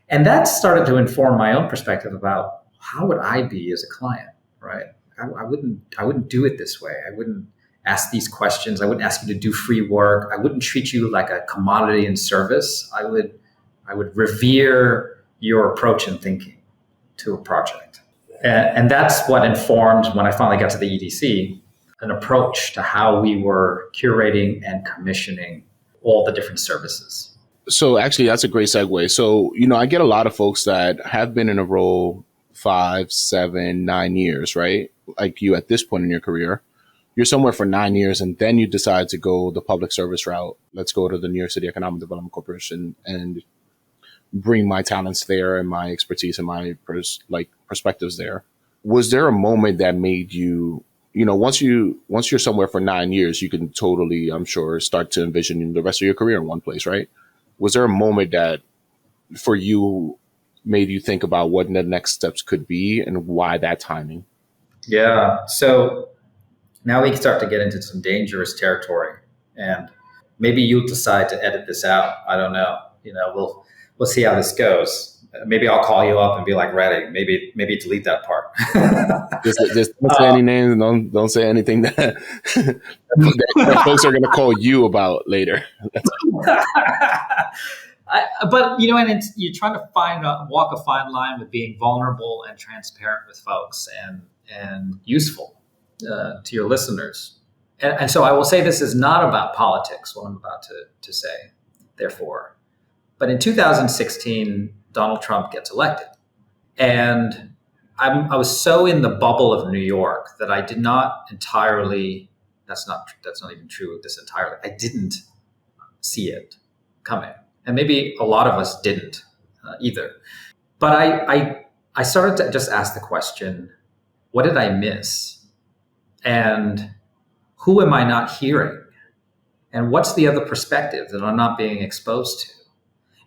And that started to inform my own perspective about how would I be as a client, right? I wouldn't do it this way. I wouldn't ask these questions. I wouldn't ask you to do free work. I wouldn't treat you like a commodity in service. I would revere your approach and thinking to a project. And that's what informed, when I finally got to the EDC, an approach to how we were curating and commissioning all the different services. So actually, that's a great segue. So, I get a lot of folks that have been in a role 5, 7, 9 years, right? Like you at this point in your career, you're somewhere for 9 years and then you decide to go the public service route. Let's go to the New York City Economic Development Corporation and bring my talents there and my expertise and my perspectives there. Was there a moment that made you, once you're somewhere for 9 years, you can totally, I'm sure, start to envision the rest of your career in one place, right? Was there a moment that for you made you think about what the next steps could be and why that timing? Yeah. So now we can start to get into some dangerous territory, and maybe you'll decide to edit this out. I don't know. We'll see how this goes. Maybe I'll call you up and be like, Radhy, maybe delete that part. just don't say any names and don't say anything that, that folks are going to call you about later. But and you're trying to walk a fine line with being vulnerable and transparent with folks and useful to your listeners. And so I will say this is not about politics, what I'm about to say, therefore. But in 2016, Donald Trump gets elected. And I was so in the bubble of New York that I did not entirely, that's not even true of this entirely, I didn't see it coming. And maybe a lot of us didn't either. But I started to just ask the question, what did I miss? And who am I not hearing? And what's the other perspective that I'm not being exposed to?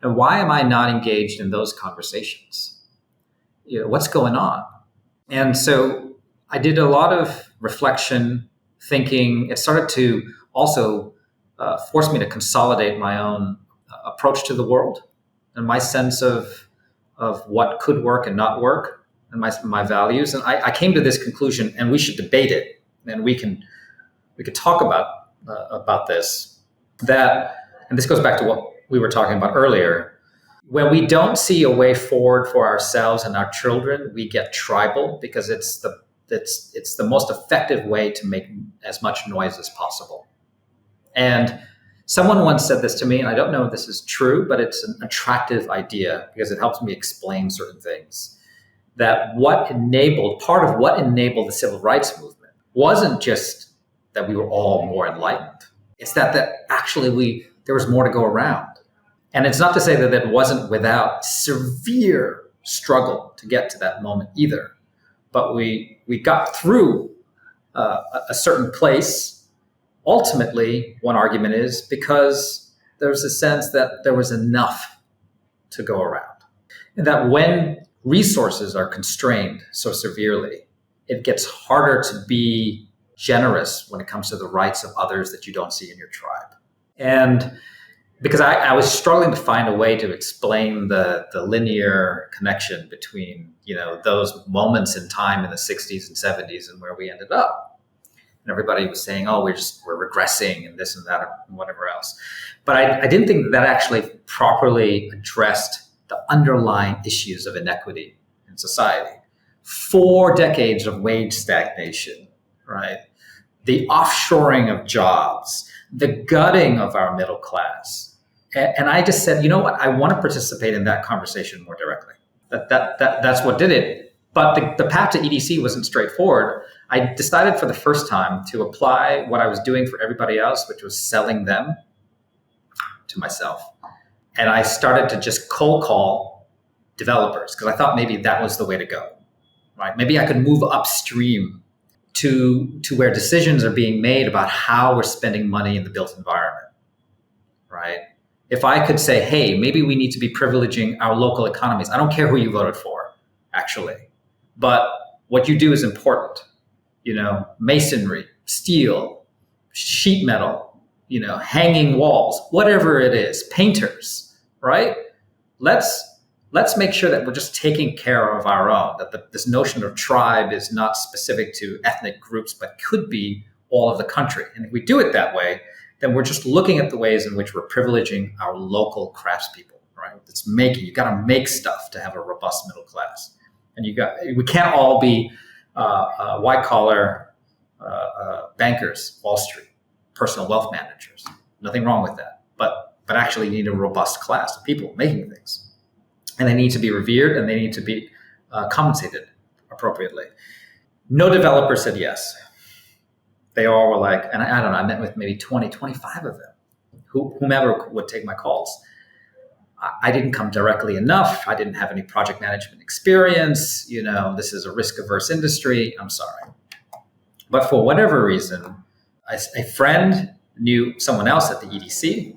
And why am I not engaged in those conversations? What's going on? And so I did a lot of reflection, thinking. It started to also force me to consolidate my own approach to the world and my sense of what could work and not work and my values. And I came to this conclusion, and we should debate it. And we could talk about this, and this goes back to what we were talking about earlier. When we don't see a way forward for ourselves and our children, we get tribal because it's the most effective way to make as much noise as possible. And someone once said this to me, and I don't know if this is true, but it's an attractive idea because it helps me explain certain things. That part of what enabled the civil rights movement wasn't just that we were all more enlightened. It's that actually there was more to go around. And it's not to say that it wasn't without severe struggle to get to that moment either. But we got through a certain place. Ultimately, one argument is because there's a sense that there was enough to go around. And that when resources are constrained so severely, it gets harder to be generous when it comes to the rights of others that you don't see in your tribe. And because I was struggling to find a way to explain the linear connection between, those moments in time in the 60s and 70s and where we ended up. And everybody was saying, oh, we're regressing and this and that and whatever else. But I didn't think that actually properly addressed the underlying issues of inequity in society. 4 decades of wage stagnation, right? The offshoring of jobs, the gutting of our middle class. And I just said, you know what? I want to participate in that conversation more directly. That's what did it. But the path to EDC wasn't straightforward. I decided for the first time to apply what I was doing for everybody else, which was selling them to myself. And I started to just cold call developers because I thought maybe that was the way to go, right? Maybe I could move upstream to where decisions are being made about how we're spending money in the built environment, right? If I could say, hey, maybe we need to be privileging our local economies. I don't care who you voted for, actually, but what you do is important. Masonry, steel, sheet metal, hanging walls, whatever it is, painters, right? Let's make sure that we're just taking care of our own, that this notion of tribe is not specific to ethnic groups, but could be all of the country. And if we do it that way, then we're just looking at the ways in which we're privileging our local craftspeople, right? You got to make stuff to have a robust middle class. And we can't all be white collar bankers, Wall Street, personal wealth managers. Nothing wrong with that. But actually you need a robust class of people making things. And they need to be revered and they need to be compensated appropriately. No developer said yes. They all were like, and I don't know, I met with maybe 20, 25 of them, whomever would take my calls. I didn't come directly enough. I didn't have any project management experience. This is a risk-averse industry. I'm sorry. But for whatever reason, a friend knew someone else at the EDC.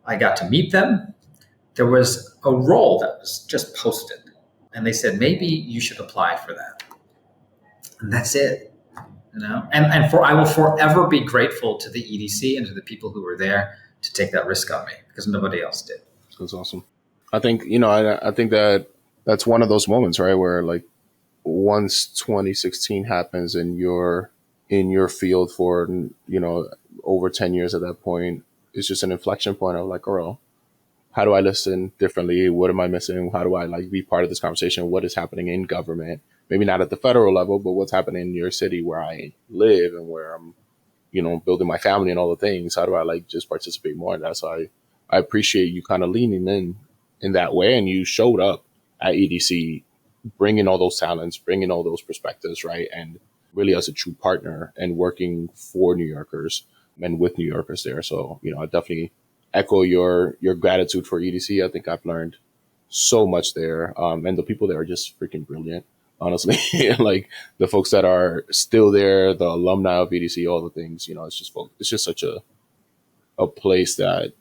I got to meet them. There was a role that was just posted. And they said, maybe you should apply for that. And that's it. I will forever be grateful to the EDC and to the people who were there to take that risk on me because nobody else did. That's awesome. I think, I think that's one of those moments, right? Where like once 2016 happens and you're in your field for, over 10 years at that point, it's just an inflection point of like, oh, how do I listen differently? What am I missing? How do I be part of this conversation? What is happening in government? Maybe not at the federal level, but what's happening in your city where I live and where I'm, building my family and all the things. How do I just participate more in that? So I appreciate you kind of leaning in that way. And you showed up at EDC, bringing all those talents, bringing all those perspectives, right? And really as a true partner and working for New Yorkers and with New Yorkers there. So, I definitely echo your gratitude for EDC. I think I've learned so much there. And the people there are just freaking brilliant, honestly. Like the folks that are still there, the alumni of EDC, all the things, it's just such a place that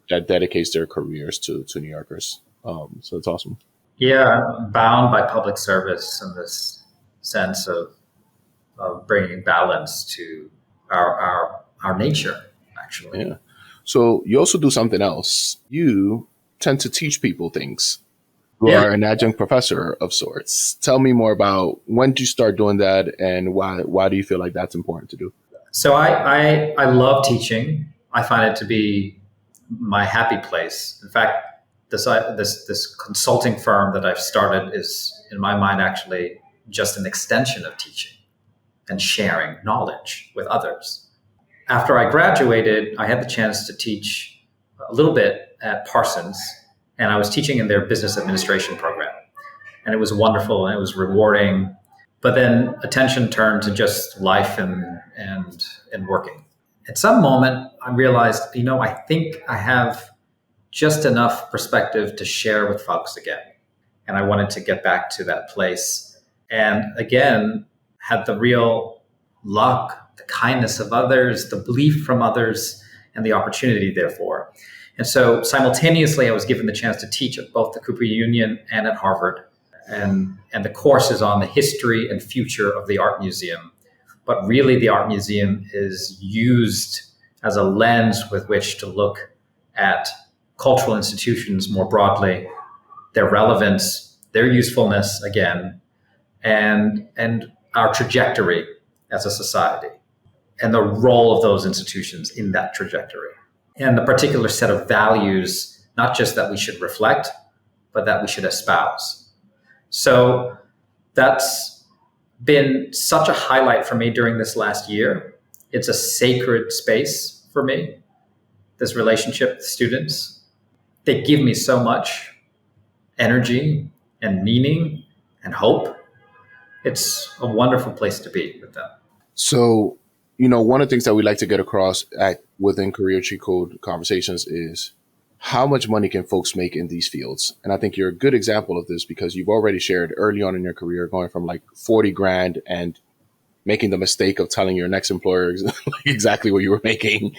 dedicates their careers to New Yorkers. So it's awesome. Yeah, bound by public service and this sense of bringing balance to our nature, actually. Yeah. So you also do something else. You tend to teach people things. You are an adjunct professor of sorts. Tell me more about when did you start doing that and why do you feel like that's important to do? So I love teaching. I find it to be my happy place. In fact, this consulting firm that I've started is, in my mind, actually just an extension of teaching and sharing knowledge with others. After I graduated, I had the chance to teach a little bit at Parsons, and I was teaching in their business administration program. And it was wonderful and it was rewarding. But then attention turned to just life and working. At some moment, I realized, I think I have just enough perspective to share with folks again. And I wanted to get back to that place. And again, had the real luck, the kindness of others, the belief from others, and the opportunity, therefore. And so simultaneously, I was given the chance to teach at both the Cooper Union and at Harvard. And the course is on the history and future of the art museum. But really, the art museum is used as a lens with which to look at cultural institutions more broadly, their relevance, their usefulness again, and our trajectory as a society, and the role of those institutions in that trajectory, and the particular set of values, not just that we should reflect, but that we should espouse. So that's been such a highlight for me during this last year. It's a sacred space for me, this relationship with students. They give me so much energy and meaning and hope. It's a wonderful place to be with them. So, one of the things that we like to get across within Career Cheat Code conversations is how much money can folks make in these fields? And I think you're a good example of this because you've already shared early on in your career going from like 40 grand and making the mistake of telling your next employer exactly what you were making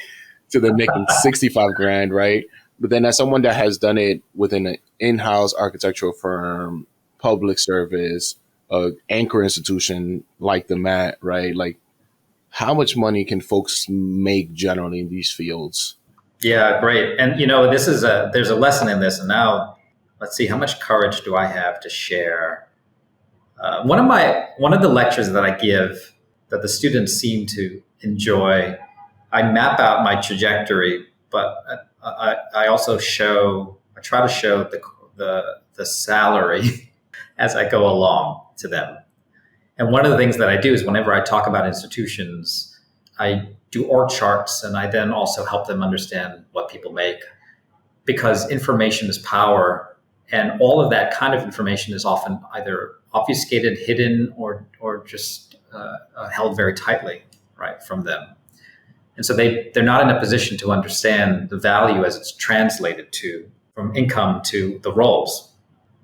to then making 65 grand, right? But then as someone that has done it within an in-house architectural firm, public service, anchor institution like the Met, right? Like, how much money can folks make generally in these fields? Yeah, great. And there's a lesson in this. And now let's see, how much courage do I have to share? One of the lectures that I give that the students seem to enjoy, I map out my trajectory, but I also try to show the salary as I go along to them. And one of the things that I do is whenever I talk about institutions, I do org charts, and I then also help them understand what people make, because information is power, and all of that kind of information is often either obfuscated, hidden, or just held very tightly, right, from them. And so they're not in a position to understand the value as it's translated to from income to the roles.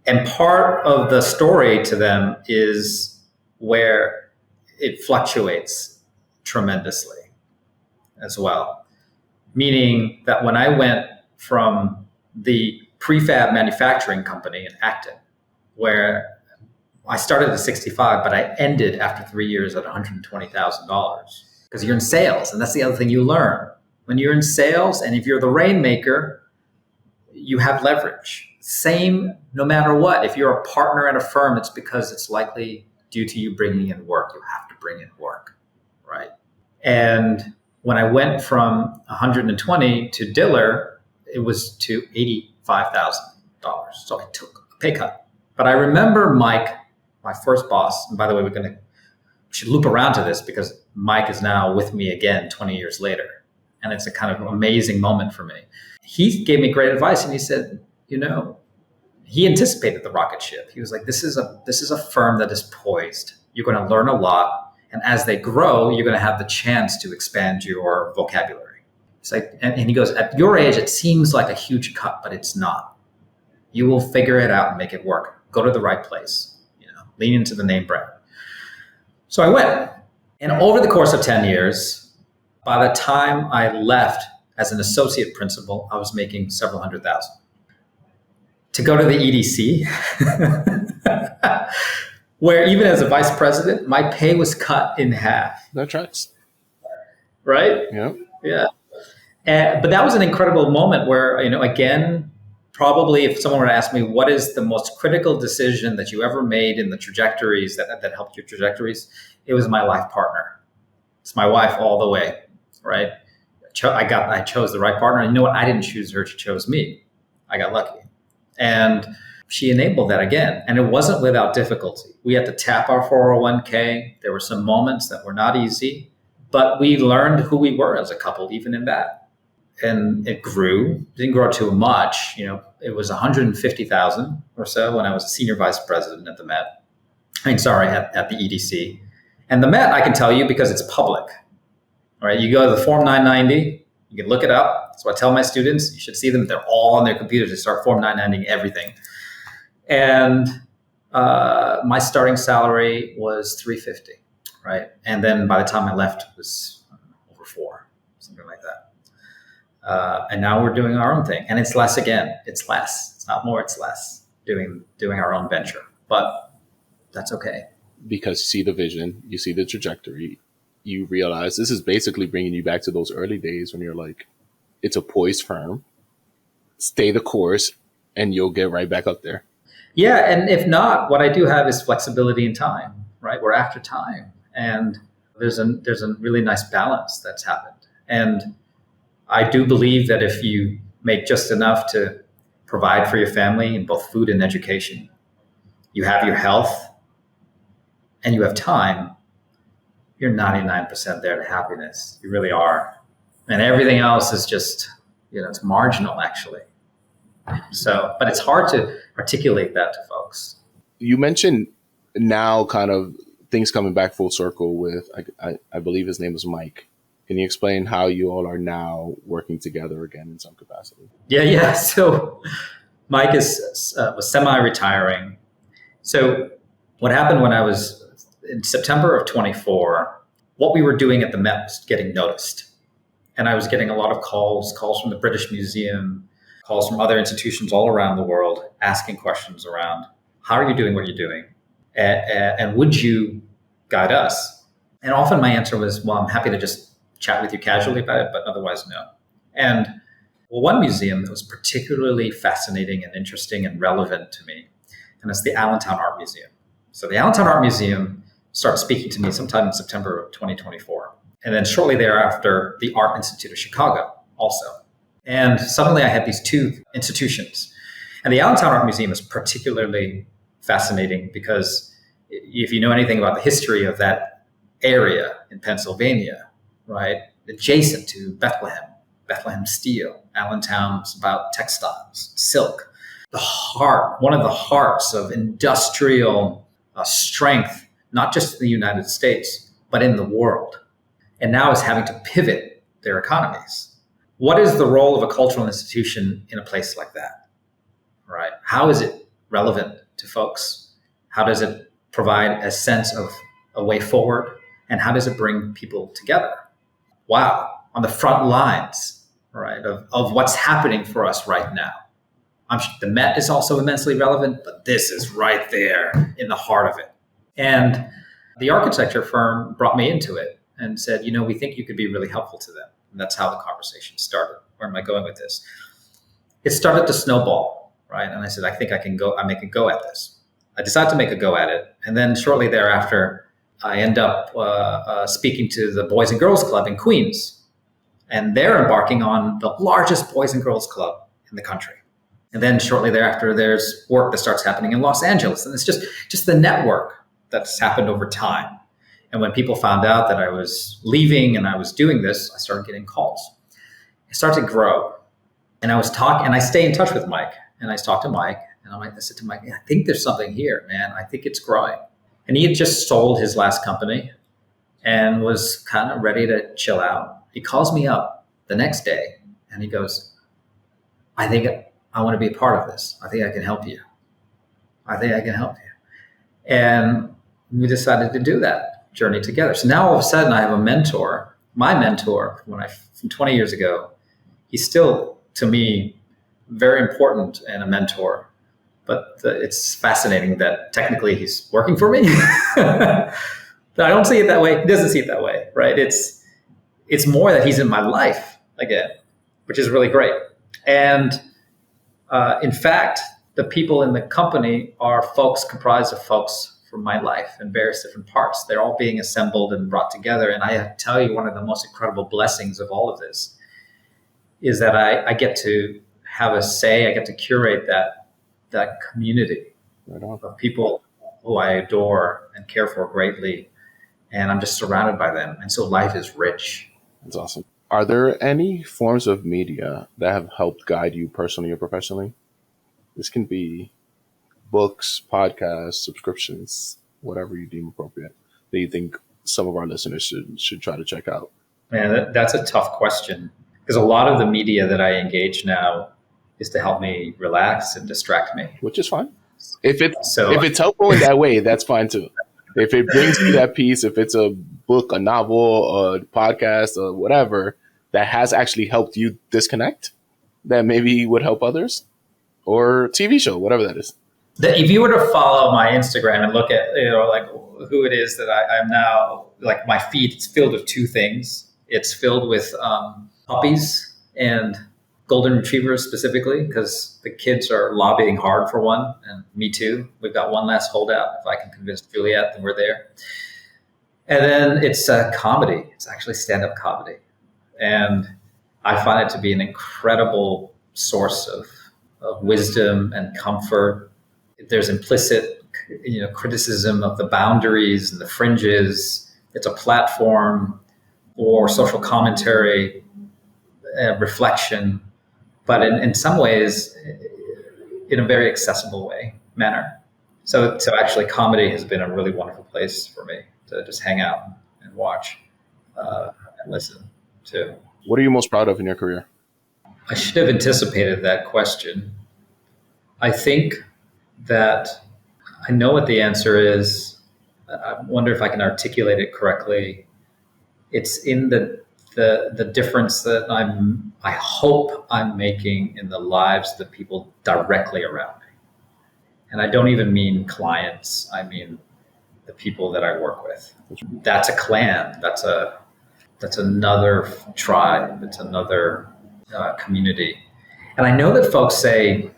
And part of the story to them is where it fluctuates tremendously as well. Meaning that when I went from the prefab manufacturing company in Acton, where I started at 65, but I ended after 3 years at $120,000, because you're in sales. And that's the other thing you learn. When you're in sales, and if you're the rainmaker, you have leverage. Same no matter what. If you're a partner at a firm, it's because it's likely due to you bringing in work. You have to bring in work, right? And when I went from 120 to Diller, it was to $85,000. So I took a pay cut. But I remember Mike, my first boss, and by the way, we should loop around to this because Mike is now with me again 20 years later. And it's a kind of amazing moment for me. He gave me great advice, and he said, he anticipated the rocket ship. He was like, this is a firm that is poised. You're going to learn a lot. And as they grow, you're going to have the chance to expand your vocabulary. It's like, and he goes, at your age, it seems like a huge cut, but it's not. You will figure it out and make it work. Go to the right place, lean into the name brand. So I went. And over the course of 10 years, by the time I left as an associate principal, I was making several $100,000. To go to the EDC, where even as a vice president, my pay was cut in half. That tracks. Right? Yeah. But that was an incredible moment where, again, probably if someone were to ask me, what is the most critical decision that you ever made in the trajectories that helped your trajectories? It was my life partner. It's my wife all the way, right? I chose the right partner. And you know what? I didn't choose her. She chose me. I got lucky. And she enabled that again. And it wasn't without difficulty. We had to tap our 401k. There were some moments that were not easy, but we learned who we were as a couple, even in that. And it grew. Didn't grow too much. It was 150,000 or so when I was a senior vice president at the Met. At the EDC. And the Met, I can tell you because it's public. All right, you go to the Form 990, you can look it up. So I tell my students, you should see them. They're all on their computers. They start Form 990 everything. And my starting salary was $350, right? And then by the time I left, it was over $4, something like that. And now we're doing our own thing. And it's less again. It's less. It's not more, it's less. Doing our own venture. But that's okay. Because you see the vision, you see the trajectory, you realize this is basically bringing you back to those early days when you're like, it's a poised firm. stay the course and you'll get right back up there. Yeah, and if not, what I do have is flexibility in time, right? We're after time, and there's a really nice balance that's happened. And I do believe that if you make just enough to provide for your family in both food and education, you have your health, and you have time, you're 99% there to happiness. You really are. And everything else is just, it's marginal actually. So, but it's hard to articulate that to folks. You mentioned now kind of things coming back full circle with, I believe his name was Mike. Can you explain how you all are now working together again in some capacity? Yeah. So Mike was semi-retiring. So what happened when I was in September of 24, what we were doing at the Met was getting noticed. And I was getting a lot of calls from the British Museum, calls from other institutions all around the world, asking questions around, how are you doing what you're doing? And would you guide us? And often my answer was, well, I'm happy to just chat with you casually about it, but otherwise, no. And one museum that was particularly fascinating and interesting and relevant to me, and it's the Allentown Art Museum. So the Allentown Art Museum started speaking to me sometime in September of 2024. And then shortly thereafter, the Art Institute of Chicago also. And suddenly I had these two institutions. And the Allentown Art Museum is particularly fascinating because if you know anything about the history of that area in Pennsylvania, right, adjacent to Bethlehem steel, Allentown's about textiles, silk, one of the hearts of industrial strength, not just in the United States, but in the world. And now is having to pivot their economies. What is the role of a cultural institution in a place like that, right? How is it relevant to folks? How does it provide a sense of a way forward? And how does it bring people together? Wow, on the front lines, right, of what's happening for us right now. The Met is also immensely relevant, but this is right there in the heart of it. And the architecture firm brought me into it and said, we think you could be really helpful to them. And that's how the conversation started. Where am I going with this? It started to snowball, right? And I said, I think I make a go at this. I decided to make a go at it. And then shortly thereafter, I end up speaking to the Boys and Girls Club in Queens. And they're embarking on the largest Boys and Girls Club in the country. And then shortly thereafter, there's work that starts happening in Los Angeles. And it's just the network that's happened over time. And when people found out that I was leaving and I was doing this, I started getting calls. It started to grow. And I stay in touch with Mike. And I talked to Mike, and I said to Mike, I think there's something here, man. I think it's growing. And he had just sold his last company and was kind of ready to chill out. He calls me up the next day and he goes, I think I want to be a part of this. I think I can help you. And we decided to do that journey together. So now all of a sudden I have a mentor, my mentor from 20 years ago. He's still, to me, very important and a mentor, but it's fascinating that technically he's working for me. I don't see it that way. He doesn't see it that way, right? It's more that he's in my life again, which is really great. And in fact, the people in the company are comprised of folks from my life in various different parts. They're all being assembled and brought together. And I tell you, one of the most incredible blessings of all of this is that I get to have a say. I get to curate that community of people who I adore and care for greatly. And I'm just surrounded by them. And so life is rich. That's awesome. Are there any forms of media that have helped guide you personally or professionally? This can be books, podcasts, subscriptions, whatever you deem appropriate that you think some of our listeners should try to check out. Man, that's a tough question, because a lot of the media that I engage now is to help me relax and distract me. Which is fine. If it's helpful in that way, that's fine too. If it brings you that peace, if it's a book, a novel, a podcast, or whatever that has actually helped you disconnect, that maybe would help others, or TV show, whatever that is. If you were to follow my Instagram and look at who it is that I'm now, like my feed, it's filled with two things. It's filled with puppies and golden retrievers specifically, because the kids are lobbying hard for one, and me too. We've got one last holdout. If I can convince Juliet, then we're there. And then it's comedy. It's actually stand-up comedy. And I find it to be an incredible source of wisdom and comfort. There's implicit, criticism of the boundaries and the fringes. It's a platform for social commentary, reflection, but in some ways, in a very accessible manner. So actually, comedy has been a really wonderful place for me to just hang out and watch and listen to. What are you most proud of in your career? I should have anticipated that question. I think that I know what the answer is. I wonder if I can articulate it correctly. It's in the difference that I hope I'm making in the lives of the people directly around me. And I don't even mean clients. I mean the people that I work with. That's a clan. That's another tribe. It's another community. And I know that folks say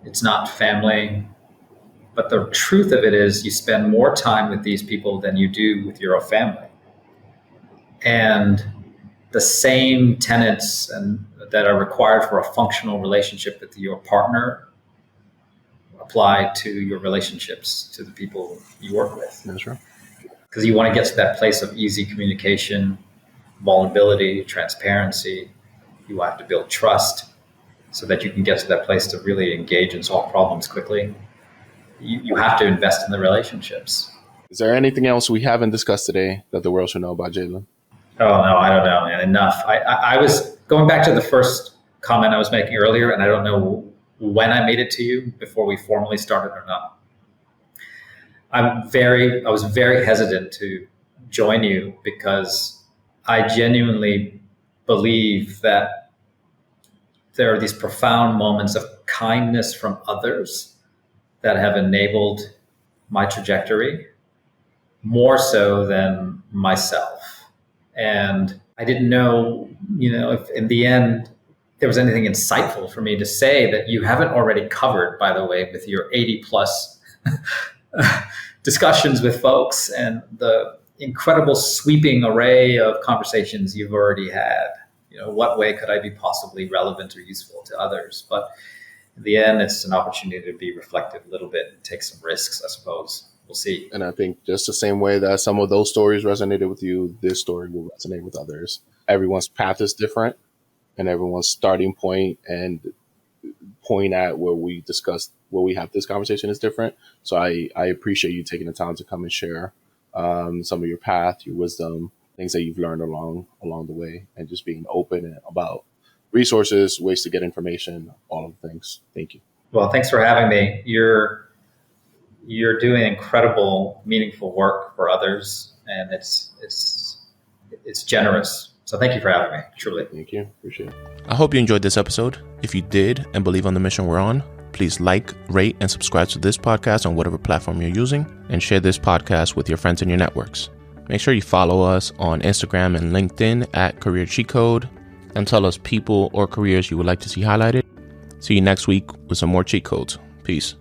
it's not family, but the truth of it is you spend more time with these people than you do with your own family. And the same tenets that are required for a functional relationship with your partner apply to your relationships to the people you work with. That's right. Because you want to get to that place of easy communication, vulnerability, transparency. You have to build trust so that you can get to that place to really engage and solve problems quickly. You have to invest in the relationships. Is there anything else we haven't discussed today that the world should know about Jhaelen? Oh, no, I don't know. Enough. I was going back to the first comment I was making earlier, and I don't know when I made it to you before we formally started or not. I was very hesitant to join you because I genuinely believe that there are these profound moments of kindness from others that have enabled my trajectory more so than myself. And I didn't know, if in the end there was anything insightful for me to say that you haven't already covered, by the way, with your 80 plus discussions with folks and the incredible sweeping array of conversations you've already had. What way could I be possibly relevant or useful to others? But in the end, it's an opportunity to be reflective a little bit and take some risks, I suppose. We'll see. And I think just the same way that some of those stories resonated with you, this story will resonate with others. Everyone's path is different, and everyone's starting point and point at where we have this conversation is different. So I appreciate you taking the time to come and share some of your path, your wisdom, things that you've learned along the way, and just being open about resources, ways to get information, all of the things. Thank you. Well, thanks for having me. You're doing incredible, meaningful work for others, and it's generous. So thank you for having me, truly. Thank you. Appreciate it. I hope you enjoyed this episode. If you did and believe on the mission we're on, please like, rate, and subscribe to this podcast on whatever platform you're using, and share this podcast with your friends in your networks. Make sure you follow us on Instagram and LinkedIn at Career Cheat Code, and tell us people or careers you would like to see highlighted. See you next week with some more cheat codes. Peace.